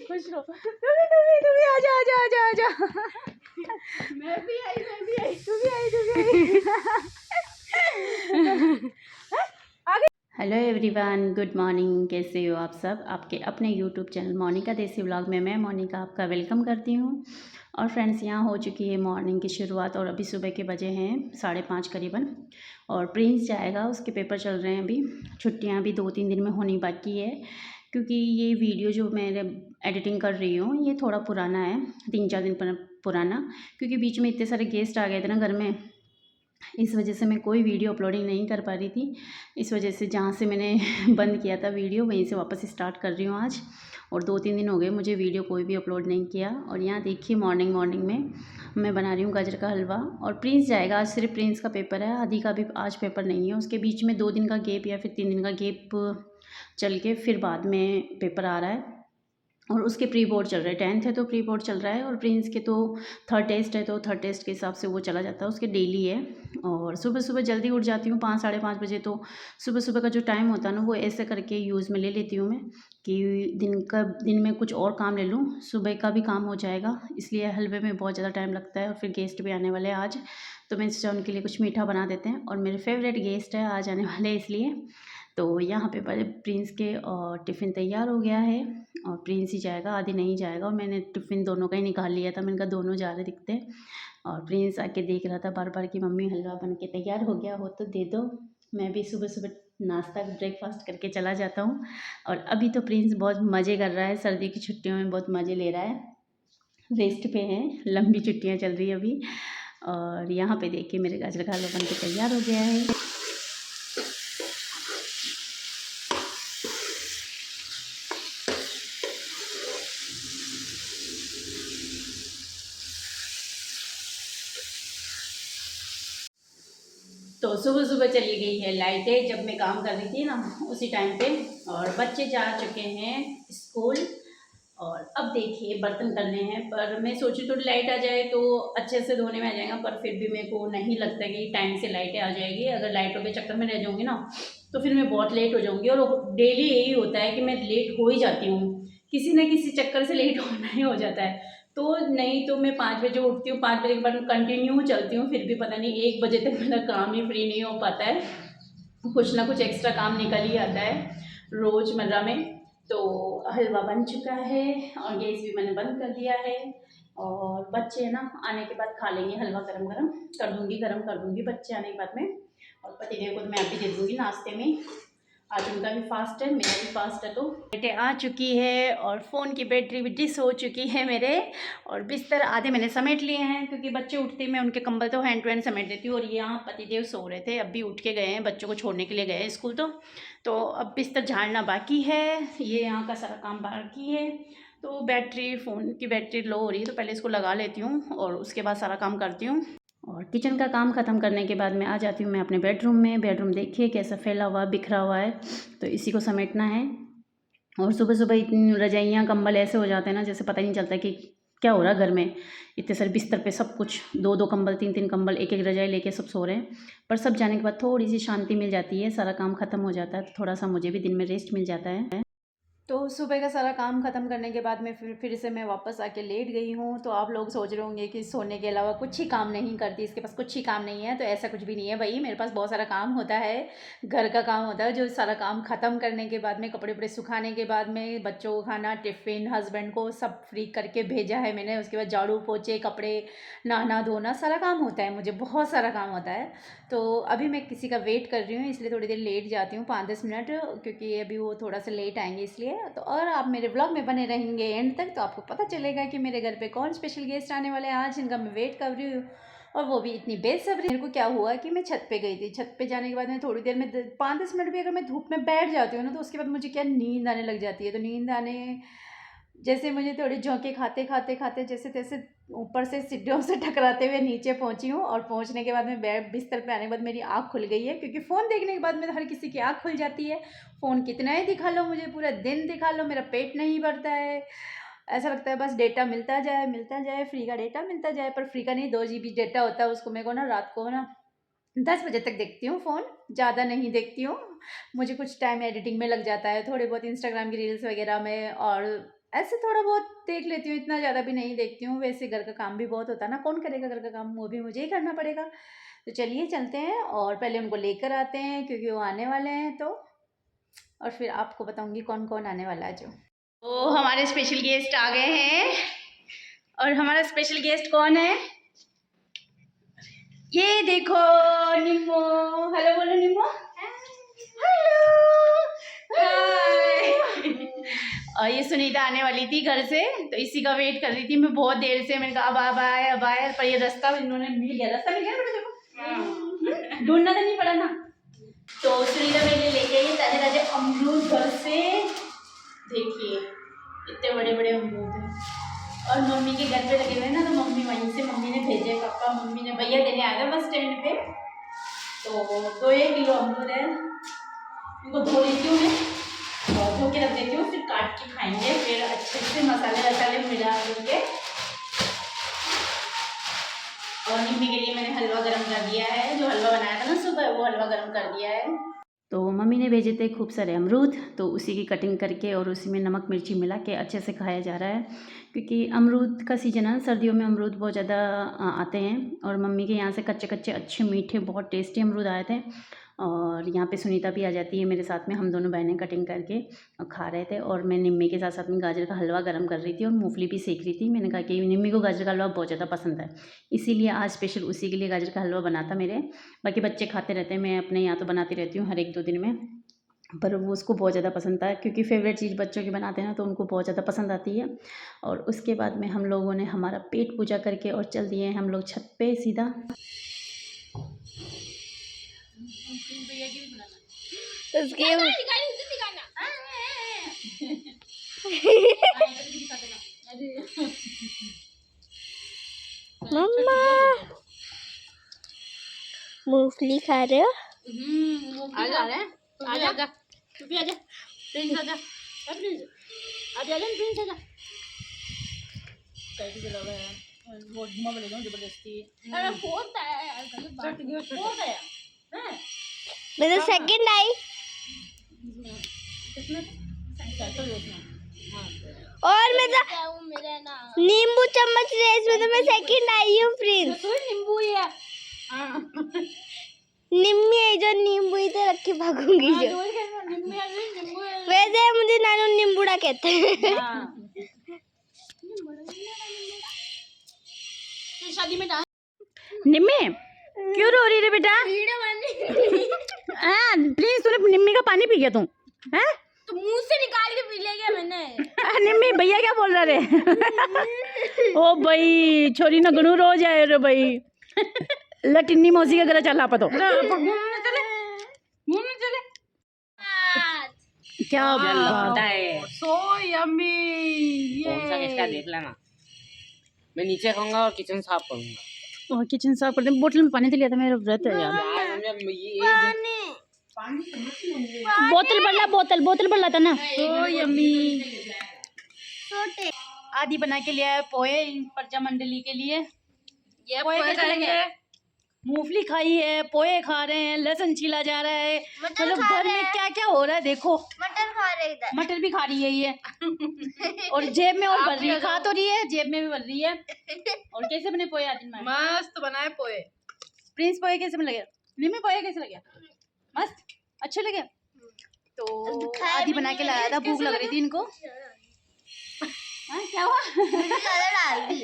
खुश रहो। तू भी आजा आजा आजा आजा। मैं भी आई तू भी आई हेलो एवरीवन, गुड मॉर्निंग। कैसे हो आप सब? आपके अपने यूट्यूब चैनल मोनिका देसी व्लॉग में मैं मोनिका आपका वेलकम करती हूँ। और फ्रेंड्स, यहाँ हो चुकी है मॉर्निंग की शुरुआत और अभी सुबह के बजे हैं 5:30 करीबन। और प्रिंस जाएगा, उसके पेपर चल रहे हैं अभी। छुट्टियाँ भी 2-3 दिन में होनी बाकी है, क्योंकि ये वीडियो जो मैं एडिटिंग कर रही हूँ ये थोड़ा पुराना है, 3-4 दिन पुराना, क्योंकि बीच में इतने सारे गेस्ट आ गए थे ना घर में। इस वजह से मैं कोई वीडियो अपलोडिंग नहीं कर पा रही थी। इस वजह से जहाँ से मैंने बंद किया था वीडियो, वहीं से वापस स्टार्ट कर रही हूँ आज। और 2-3 दिन हो गए मुझे वीडियो कोई भी अपलोड नहीं किया। और यहाँ देखिए मॉर्निंग में मैं बना रही हूँ गाजर का हलवा। और प्रिंस जाएगा, आज सिर्फ प्रिंस का पेपर है, आदि का भी आज पेपर नहीं है। उसके बीच में 2 दिन का गैप या फिर 3 दिन का गैप चल के फिर बाद में पेपर आ रहा है। और उसके प्री बोर्ड चल रहे हैं, 10th है तो प्री बोर्ड चल रहा है। और प्रिंस के तो थर्ड टेस्ट है, तो थर्ड टेस्ट के हिसाब से वो चला जाता है, उसके डेली है। और सुबह सुबह जल्दी उठ जाती हूँ 5 साढ़े 5 बजे। तो सुबह सुबह का जो टाइम होता है ना, वो ऐसे करके यूज़ में ले लेती हूँ मैं, कि दिन में कुछ और काम ले लूँ, सुबह का भी काम हो जाएगा। इसलिए हलवे में बहुत ज़्यादा टाइम लगता है। और फिर गेस्ट भी आने वाले हैं आज, तो मैं सोचा उनके लिए कुछ मीठा बना देते हैं। और मेरे फेवरेट गेस्ट है आज आने वाले, इसलिए। तो यहाँ पे पहले प्रिंस के टिफ़िन तैयार हो गया है। और प्रिंस ही जाएगा, आदि नहीं जाएगा। और मैंने टिफ़िन दोनों का ही निकाल लिया था, मैंने कहा दोनों जा रहे दिखते हैं। और प्रिंस आके देख रहा था बार बार कि मम्मी हलवा बन के तैयार हो गया हो तो दे दो। मैं भी सुबह सुबह नाश्ता ब्रेकफास्ट करके चला जाता हूँ। और अभी तो प्रिंस बहुत मज़े कर रहा है, सर्दी की छुट्टियों में बहुत मज़े ले रहा है, रेस्ट पे है, लंबी छुट्टियाँ चल रही है अभी। और यहाँ पे देखिए मेरे गाजर का हलवा बन के तैयार हो गया है। तो सुबह सुबह चली गई है लाइटें, जब मैं काम कर रही थी ना उसी टाइम पे। और बच्चे जा चुके हैं स्कूल। और अब देखिए बर्तन करने हैं, पर मैं सोची थोड़ी लाइट आ जाए तो अच्छे से धोने में आ जाएगा। पर फिर भी मेरे को नहीं लगता कि टाइम से लाइटें आ जाएगी। अगर लाइटों के चक्कर में रह जाऊँगी ना, तो फिर मैं बहुत लेट हो जाऊँगी। और डेली यही होता है कि मैं लेट हो ही जाती हूँ, किसी न किसी चक्कर से लेट होना ही हो जाता है। तो नहीं तो मैं 5 बजे उठती हूँ, 5 बजे के बाद कंटिन्यू चलती हूँ, फिर भी पता नहीं 1 बजे तक मेरा काम ही फ्री नहीं हो पाता है। कुछ ना कुछ एक्स्ट्रा काम निकल ही आता है रोज़मर्रा में। तो हलवा बन चुका है और गैस भी मैंने बंद कर दिया है। और बच्चे ना आने के बाद खा लेंगे हलवा, गरम गरम कर दूँगी, गरम कर दूँगी बच्चे आने के बाद में। और पतिदेव को तो मैं अभी दे दूँगी नाश्ते में। आज उनका भी फास्ट है, मेरा भी फास्ट है। तो बेटे आ चुकी है और फ़ोन की बैटरी भी डिस हो चुकी है मेरे। और बिस्तर आधे मैंने समेट लिए हैं, क्योंकि बच्चे उठते मैं उनके कंबल तो हैंड टू हैंड समेट देती हूँ। और यहाँ पतिदेव सो रहे थे, अब भी उठ के गए हैं, बच्चों को छोड़ने के लिए गए हैं स्कूल। तो अब बिस्तर झाड़ना बाकी है, ये यहाँ का सारा काम बाकी है। तो बैटरी, फ़ोन की बैटरी लो हो रही है, तो पहले इसको लगा लेती हूँ और उसके बाद सारा काम करती हूँ। और किचन का काम ख़त्म करने के बाद मैं आ जाती हूँ मैं अपने बेडरूम में। बेडरूम देखिए कैसा फैला हुआ, बिखरा हुआ है, तो इसी को समेटना है। और सुबह सुबह इतनी रजाइयाँ कंबल ऐसे हो जाते हैं ना, जैसे पता ही नहीं चलता कि क्या हो रहा है घर में। इतने सारे बिस्तर पे सब कुछ, 2-2 कंबल, 3-3 कंबल, एक-एक रजाई लेके सब सो रहे हैं। पर सब जाने के बाद थोड़ी सी शांति मिल जाती है, सारा काम ख़त्म हो जाता है, तो थोड़ा सा मुझे भी दिन में रेस्ट मिल जाता है। तो सुबह का सारा काम ख़त्म करने के बाद में फिर से मैं वापस आके लेट गई हूँ। तो आप लोग सोच रहे होंगे कि सोने के अलावा कुछ ही काम नहीं करती, इसके पास कुछ ही काम नहीं है। तो ऐसा कुछ भी नहीं है भाई, मेरे पास बहुत सारा काम होता है, घर का काम होता है। जो सारा काम ख़त्म करने के बाद में, कपड़े वपड़े सुखाने के बाद में, बच्चों को खाना, टिफ़िन, हस्बैंड को सब फ्री करके भेजा है मैंने। उसके बाद झाड़ू पोछे, कपड़े, नहाना धोना, सारा काम होता है, मुझे बहुत सारा काम होता है। तो अभी मैं किसी का वेट कर रही हूँ, इसलिए थोड़ी देर लेट जाती हूँ, 5-10 मिनट, क्योंकि अभी वो थोड़ा सा लेट आएंगे इसलिए। तो और आप मेरे व्लॉग में बने रहेंगे एंड तक, तो आपको पता चलेगा कि मेरे घर पे कौन स्पेशल गेस्ट आने वाले हैं आज, जिनका मैं वेट कर रही हूँ। और वो भी इतनी बेसब्री। मेरे को क्या हुआ कि मैं छत पे गई थी, छत पे जाने के बाद में थोड़ी देर में 5-10 मिनट भी अगर मैं धूप में बैठ जाती हूँ ना, तो उसके बाद मुझे क्या नींद आने लग जाती है। तो नींद आने जैसे मुझे थोड़ी झोंके खाते खाते खाते जैसे तैसे ऊपर से सीढ़ियों से टकराते हुए नीचे पहुंची हूँ। और पहुंचने के बाद में बेड बिस्तर पे आने के बाद मेरी आँख खुल गई है, क्योंकि फ़ोन देखने के बाद में हर किसी की आँख खुल जाती है। फ़ोन कितना ही दिखा लो, मुझे पूरा दिन दिखा लो, मेरा पेट नहीं भरता है। ऐसा लगता है बस डेटा मिलता जाए, फ्री का डेटा मिलता जाए। पर फ्री का नहीं, 2 GB डेटा होता है, उसको मेरे को ना रात को ना 10 बजे तक देखती हूँ फ़ोन, ज़्यादा नहीं देखती हूँ। मुझे कुछ टाइम एडिटिंग में लग जाता है, थोड़े बहुत इंस्टाग्राम की रील्स वगैरह में, और ऐसे थोड़ा बहुत देख लेती हूँ, इतना ज़्यादा भी नहीं देखती हूँ। वैसे घर का काम भी बहुत होता है ना, कौन करेगा घर का काम, वो भी मुझे ही करना पड़ेगा। तो चलिए चलते हैं और पहले उनको लेकर आते हैं क्योंकि वो आने वाले हैं, तो और फिर आपको बताऊंगी कौन कौन आने वाला है। जो हमारे स्पेशल गेस्ट आ गए हैं, और हमारा स्पेशल गेस्ट कौन है, ये देखो, निम्मो। हेलो बोलो निम्मो। हेलो, हाय। और ये सुनीता आने वाली थी घर से, तो इसी का वेट कर रही थी मैं बहुत देर से। मैंने कहा अब आए अब आए, पर ये रास्ता इन्होंने मिल गया, रास्ता मिल गया ना देखो, ढूंढना तो नहीं पड़ा ना। तो सुनीता मेरे लेके आई ताजे ताजे अमरूद घर से, देखिए इतने बड़े बड़े अमरूद हैं। और मम्मी के घर पे लगे हुए हैं ना, तो मम्मी वहीं से मम्मी ने भेजे, पापा मम्मी ने भैया देने आया था बस स्टैंड पे। तो 1 किलो अमरूद है, इनको धो देती हूँ मैं, और धो के रख देती हूँ, फिर काट के खाएंगे, फिर अच्छे से मसाले वसाले मिला के। और निम्मी के लिए मैंने हलवा गर्म कर दिया है, जो हलवा बनाया था ना सुबह, वो हलवा गर्म कर दिया है। तो मम्मी ने भेजे थे खूब सारे अमरूद, तो उसी की कटिंग करके और उसी में नमक मिर्ची मिला के अच्छे से खाया जा रहा है, क्योंकि अमरूद का सीज़न है, सर्दियों में अमरूद बहुत ज़्यादा आते हैं। और मम्मी के यहाँ से कच्चे कच्चे अच्छे मीठे बहुत टेस्टी अमरूद आए थे। और यहाँ पे सुनीता भी आ जाती है मेरे साथ में, हम दोनों बहनें कटिंग करके खा रहे थे। और मैं निम्मी के साथ साथ में गाजर का हलवा गर्म कर रही थी और मूंगफली भी सेक रही थी। मैंने कहा कि निम्मी को गाजर का हलवा बहुत ज़्यादा पसंद है, इसीलिए आज स्पेशल उसी के लिए गाजर का हलवा बना था मेरे। बाकी बच्चे खाते रहते हैं, मैं अपने यहाँ तो बनाती रहती हूँ हर 1-2 दिन में, पर वो उसको बहुत ज़्यादा पसंद था, क्योंकि फेवरेट चीज़ बच्चों की बनाते हैं ना, तो उनको बहुत ज़्यादा पसंद आती है। और उसके बाद में हम लोगों ने हमारा पेट पूजा करके और चल दिए हम लोग छत पे सीधा। मम्मा मूंगफली खा रहे हो? आजा आजा तू भी आजा, प्रिंस आजा, प्रिंस आजा, प्रिंस आजा। कैसे चला गया वो घुमा बोलेगा जबरदस्ती। अरे फोर्थ आया यार, गलत बात है, फोर्थ आया हैं, मेरा सेकंड आई। किसमें साइकिल रेस और मेरा नींबू चम्मच रेस में तो मैं सेकंड आई हूँ प्रिंस। तो नींबू ही है। निम्मी है जो नींबू ही तो रख के भागूंगी जो। वैसे मुझे नानू नींबूड़ा कहते हैं। शादी में निम्मी क्यों रो रही रे बेटा? प्लीज तूने निम्मी का पानी पी गया तू हैं? तो मुंह से निकाल के पी लिया मैंने। निम्मी भैया क्या बोल रहा रे? ओ भाई छोरी न गणू रो जाए रे भाई। लटिन्नी मौसी का गला चला पतो घूमने चले क्या बात है। So yummy. कौन सा किसका देख लेना, मैं नीचे खाऊंगा और किचन साफ करूंगा। और किचन साफ करते हैं। बोतल में पानी तो लिया था, मेरा व्रत है यार। बोतल बढ़ रहा था ना। So yummy. आदि बना के लिया है पोहे प्रजा मंडली के लिए। ये पोहे कैसे लगे? मूंगफली खाई है, पोहे खा रहे हैं, लहसुन छीला जा रहा है, मतलब घर में क्या क्या हो रहा है देखो। मटर खा रहे इधर। मटर भी खा रही है ये। और जेब में और भर रही है, खा तो रही है जेब में भी भर रही है। और कैसे बने पोहे आदि में? मस्त बनाए पोहे। प्रिंस पोहे कैसे लगे? निम्मी पोहे कैसे लगे? मस्त अच्छे लगे। तो आदि बना के लाया था, भूख लग रही थी इनको। हाँ क्या हुआ? ज्यादा डाल दी।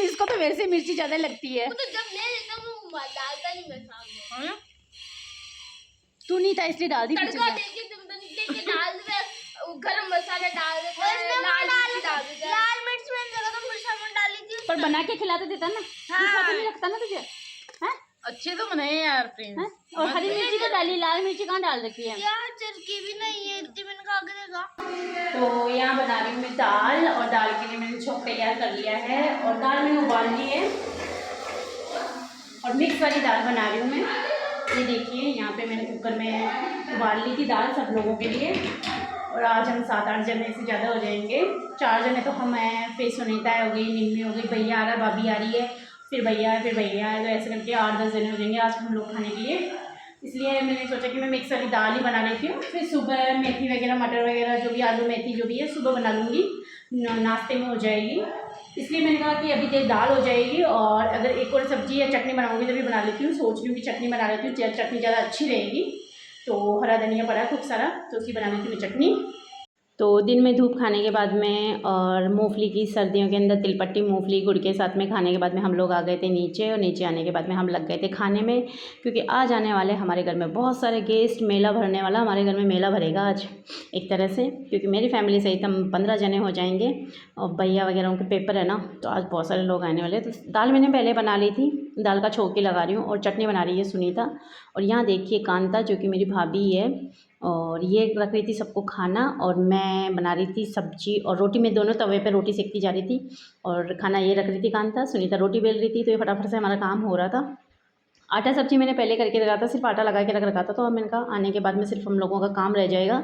इसको तो वैसे मिर्ची ज्यादा लगती है। तो जब ले लेता हूँ डालता नहीं मैं सामने। तू नहीं था इसलिए डाल दी। तड़का देके डाल दे, गरम मसाला डाल दे, लाल मिर्च मैंने जगह तो मिर्च डाल ली थी। पर बना के खिला तो देता ना, हाँ। तो नहीं रखता ना तुझे हैं? अच्छे तो बनाए यार प्रिंस। और हरी मिर्ची तो डाली, लाल मिर्ची कहाँ डाल रखी है? यार चरकी भी नहीं है इतनी, मैंने कहा देगा। तो यहाँ बना रही हूँ मैं दाल, और दाल के लिए मैंने छोंक तैयार कर लिया है, और दाल मैंने उबाल ली है, और मिक्स वाली दाल बना रही हूँ मैं। ये देखिए यहाँ पे मैंने कुकर में उबाल ली थी दाल सब लोगों के लिए। और आज हम 7-8 जने से ज़्यादा हो जाएंगे। 4 जने तो हम हैं, फिर सुनीता हो गई, निम्मी हो गई, भैया आ रहा है, भाभी आ रही है, फिर भैया है, फिर भैया है, तो ऐसे करके 8-10 जने हो जाएंगे आज हम लोग खाने के लिए। इसलिए मैंने सोचा कि मैं मिक्स वाली दाल ही बना लेती हूँ, फिर सुबह मेथी वगैरह मटर वगैरह जो भी आलू मेथी जो भी है सुबह बना लूँगी, नाश्ते में हो जाएगी। इसलिए मैंने कहा कि अभी तो दाल हो जाएगी और अगर एक और सब्ज़ी या चटनी बनाऊँगी तो भी बना लेती हूँ। सोच रही हूँ कि चटनी बना लेती हूँ, चटनी ज़्यादा अच्छी रहेगी। तो हरा धनिया पड़ा है खूब सारा, तो उसकी बना लेती हूँ चटनी। तो दिन में धूप खाने के बाद में और मूंगफली की सर्दियों के अंदर तिलपट्टी मूंगफली गुड़ के साथ में खाने के बाद में हम लोग आ गए थे नीचे, और नीचे आने के बाद में हम लग गए थे खाने में, क्योंकि आज आने वाले हमारे घर में बहुत सारे गेस्ट, मेला भरने वाला, हमारे घर में मेला भरेगा आज एक तरह से, क्योंकि मेरी फैमिली सहित हम 15 जने हो जाएंगे और भैया वगैरह उनके पेपर है ना, तो आज बहुत सारे लोग आने वाले। तो दाल मैंने पहले बना ली थी, दाल का छोंके लगा रही हूँ, और चटनी बना रही है सुनीता। और यहाँ देखिए कांता जो कि मेरी भाभी है, और ये रख रही थी सबको खाना, और मैं बना रही थी सब्जी और रोटी। मैं दोनों तवे पे रोटी सेकती जा रही थी और खाना ये रख रही थी कांता, सुनीता रोटी बेल रही थी। तो ये फटाफट से हमारा काम हो रहा था। आटा सब्जी मैंने पहले करके रखा था, सिर्फ आटा लगा के रख रखा था। तो अब मैंने कहा आने के बाद में सिर्फ हम लोगों का काम रह जाएगा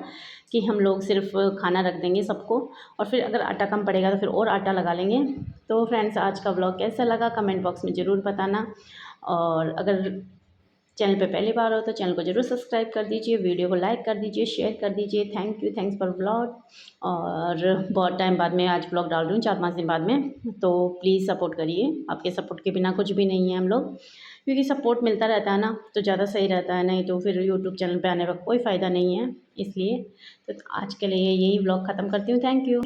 कि हम लोग सिर्फ खाना रख देंगे सबको, और फिर अगर आटा कम पड़ेगा तो फिर और आटा लगा लेंगे। तो फ्रेंड्स, आज का व्लॉग कैसा लगा कमेंट बॉक्स में ज़रूर बताना, और अगर चैनल पे पहली बार हो तो चैनल को ज़रूर सब्सक्राइब कर दीजिए, वीडियो को लाइक कर दीजिए, शेयर कर दीजिए। Thank you, thanks for vlog. और बहुत टाइम बाद में आज व्लॉग डाल रही हूँ, 4-5 दिन बाद में, तो प्लीज़ सपोर्ट करिए। आपके सपोर्ट के बिना कुछ भी नहीं है हम लोग, क्योंकि सपोर्ट मिलता रहता है ना तो ज़्यादा सही रहता है, नहीं तो फिर यूट्यूब चैनल पे आने का कोई फ़ायदा नहीं है। इसलिए तो आज के लिए यही व्लॉग ख़त्म करती हूँ। Thank you.